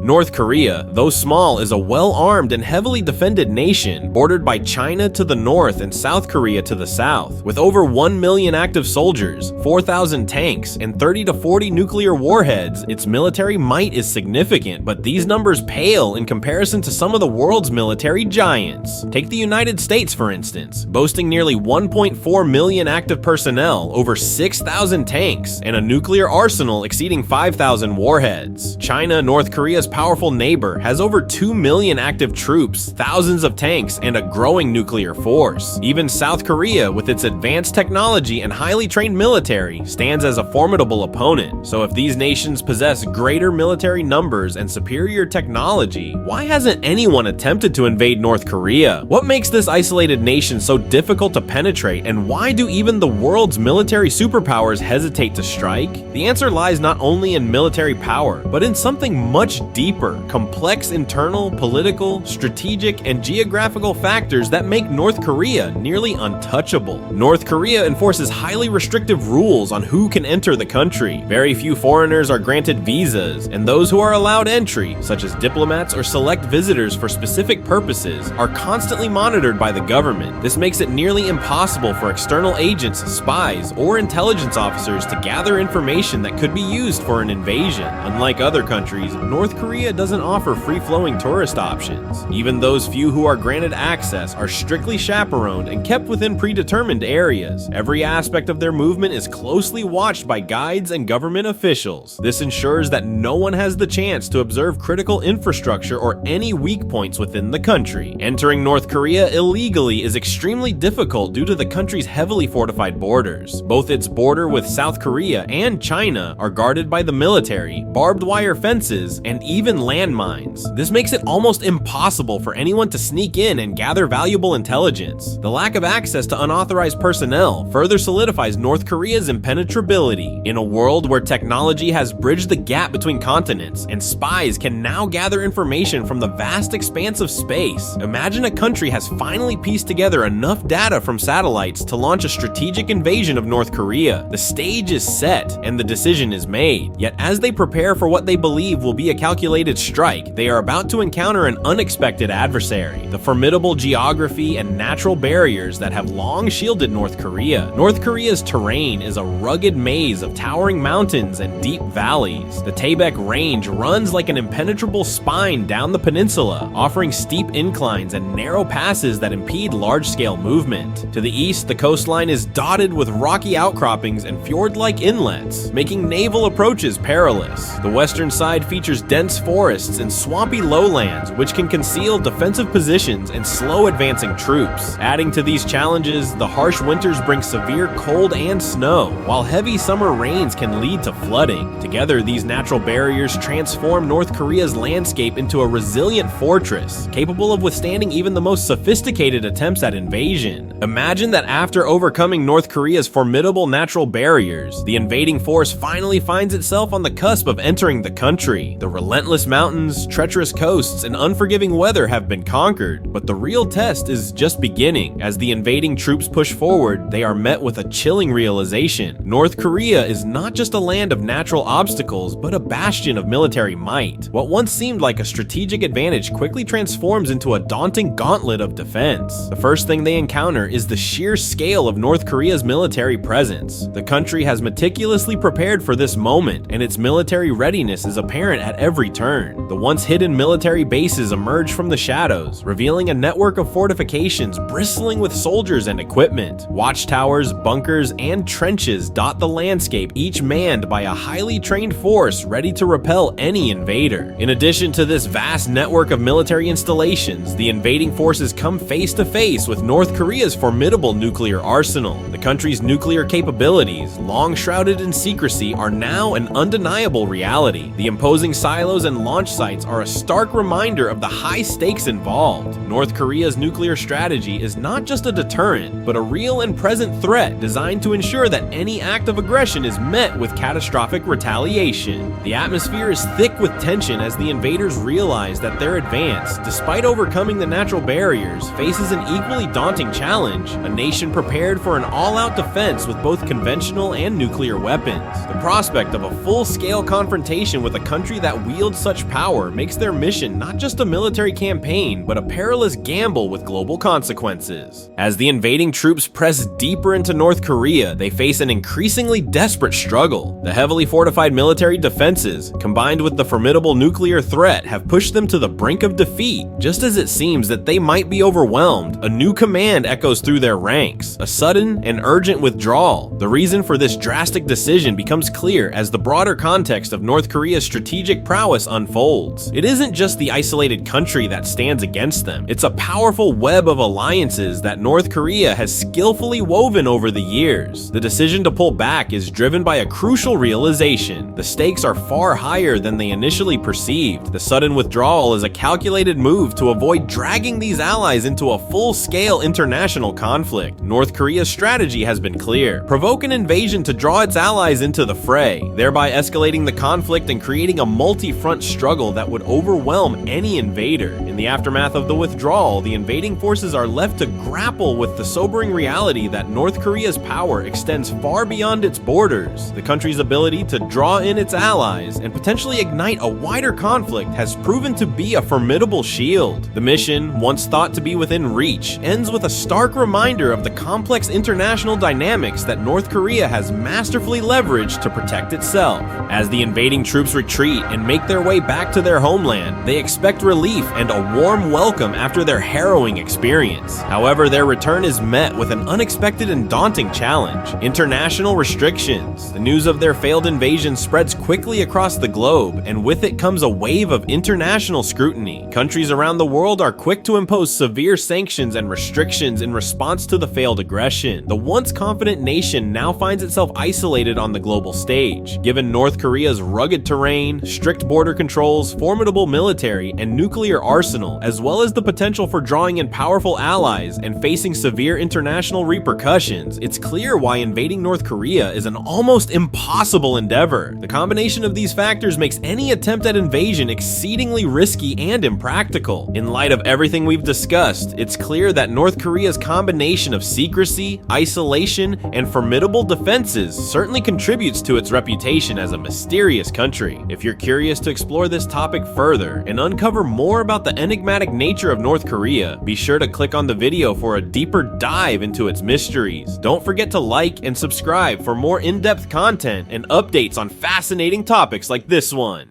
North Korea, though small, is a well-armed and heavily defended nation, bordered by China to the north and South Korea to the south. With over 1 million active soldiers, 4,000 tanks, and 30 to 40 nuclear warheads, its military might is significant, but these numbers pale in comparison to some of the world's military giants. Take the United States, for instance, boasting nearly 1.4 million active personnel, over 6,000 tanks, and a nuclear arsenal exceeding 5,000 warheads. China, North Korea's powerful neighbor, has over 2 million active troops, thousands of tanks, and a growing nuclear force. Even South Korea, with its advanced technology and highly trained military, stands as a formidable opponent. So if these nations possess greater military numbers and superior technology, why hasn't anyone attempted to invade North Korea? What makes this isolated nation so difficult to penetrate, and why do even the world's military superpowers hesitate to strike? The answer lies not only in military power, but in something much deeper, complex internal, political, strategic, and geographical factors that make North Korea nearly untouchable. North Korea enforces highly restrictive rules on who can enter the country. Very few foreigners are granted visas, and those who are allowed entry, such as diplomats or select visitors for specific purposes, are constantly monitored by the government. This makes it nearly impossible for external agents, spies, or intelligence officers to gather information that could be used for an invasion. Unlike other countries, North Korea doesn't offer free-flowing tourist options. Even those few who are granted access are strictly chaperoned and kept within predetermined areas. Every aspect of their movement is closely watched by guides and government officials. This ensures that no one has the chance to observe critical infrastructure or any weak points within the country. Entering North Korea illegally is extremely difficult due to the country's heavily fortified borders. Both its border with South Korea and China are guarded by the military, barbed wire fences, and even landmines. This makes it almost impossible for anyone to sneak in and gather valuable intelligence. The lack of access to unauthorized personnel further solidifies North Korea's impenetrability. In a world where technology has bridged the gap between continents and spies can now gather information from the vast expanse of space, imagine a country has finally pieced together enough data from satellites to launch a strategic invasion of North Korea. The stage is set and the decision is made. Yet as they prepare for what they believe will be a calculated strike, they are about to encounter an unexpected adversary: the formidable geography and natural barriers that have long shielded North Korea. North Korea's terrain is a rugged maze of towering mountains and deep valleys. The Taebaek Range runs like an impenetrable spine down the peninsula, offering steep inclines and narrow passes that impede large-scale movement. To the east, the coastline is dotted with rocky outcroppings and fjord-like inlets, making naval approaches perilous. The western side features dense forests and swampy lowlands, which can conceal defensive positions and slow advancing troops. Adding to these challenges, the harsh winters bring severe cold and snow, while heavy summer rains can lead to flooding. Together, these natural barriers transform North Korea's landscape into a resilient fortress, capable of withstanding even the most sophisticated attempts at invasion. Imagine that after overcoming North Korea's formidable natural barriers, the invading force finally finds itself on the cusp of entering the country. The relentless mountains, treacherous coasts, and unforgiving weather have been conquered, but the real test is just beginning. As the invading troops push forward, they are met with a chilling realization: North Korea is not just a land of natural obstacles, but a bastion of military might. What once seemed like a strategic advantage quickly transforms into a daunting gauntlet of defense. The first thing they encounter is the sheer scale of North Korea's military presence. The country has meticulously prepared for this moment, and its military readiness is apparent at every turn. The once hidden military bases emerge from the shadows, revealing a network of fortifications bristling with soldiers and equipment. Watchtowers, bunkers, and trenches dot the landscape, each manned by a highly trained force ready to repel any invader. In addition to this vast network of military installations, the invading forces come face to face with North Korea's formidable nuclear arsenal. The country's nuclear capabilities, long shrouded in secrecy, are now an undeniable reality. The imposing silos and launch sites are a stark reminder of the high stakes involved. North Korea's nuclear strategy is not just a deterrent, but a real and present threat designed to ensure that any act of aggression is met with catastrophic retaliation. The atmosphere is thick with tension as the invaders realize that their advance, despite overcoming the natural barriers, faces an equally daunting challenge: a nation prepared for an all-out defense with both conventional and nuclear weapons. The prospect of a full-scale confrontation with a country that wields wield such power makes their mission not just a military campaign, but a perilous gamble with global consequences. As the invading troops press deeper into North Korea, they face an increasingly desperate struggle. The heavily fortified military defenses, combined with the formidable nuclear threat, have pushed them to the brink of defeat. Just as it seems that they might be overwhelmed, a new command echoes through their ranks, a sudden and urgent withdrawal. The reason for this drastic decision becomes clear as the broader context of North Korea's strategic prowess unfolds. It isn't just the isolated country that stands against them, it's a powerful web of alliances that North Korea has skillfully woven over the years. The decision to pull back is driven by a crucial realization. The stakes are far higher than they initially perceived. The sudden withdrawal is a calculated move to avoid dragging these allies into a full-scale international conflict. North Korea's strategy has been clear: provoke an invasion to draw its allies into the fray, thereby escalating the conflict and creating a multi-front struggle that would overwhelm any invader. In the aftermath of the withdrawal, the invading forces are left to grapple with the sobering reality that North Korea's power extends far beyond its borders. The country's ability to draw in its allies and potentially ignite a wider conflict has proven to be a formidable shield. The mission, once thought to be within reach, ends with a stark reminder of the complex international dynamics that North Korea has masterfully leveraged to protect itself. As the invading troops retreat and make their way back to their homeland, they expect relief and a warm welcome after their harrowing experience. However, their return is met with an unexpected and daunting challenge: international restrictions. The news of their failed invasion spreads quickly across the globe, and with it comes a wave of international scrutiny. Countries around the world are quick to impose severe sanctions and restrictions in response to the failed aggression. The once confident nation now finds itself isolated on the global stage. Given North Korea's rugged terrain, strict border controls, formidable military, and nuclear arsenal, as well as the potential for drawing in powerful allies and facing severe international repercussions, it's clear why invading North Korea is an almost impossible endeavor. The combination of these factors makes any attempt at invasion exceedingly risky and impractical. In light of everything we've discussed, it's clear that North Korea's combination of secrecy, isolation, and formidable defenses certainly contributes to its reputation as a mysterious country. If you're curious to explore this topic further and uncover more about the enigmatic nature of North Korea, be sure to click on the video for a deeper dive into its mysteries. Don't forget to like and subscribe for more in-depth content and updates on fascinating topics like this one.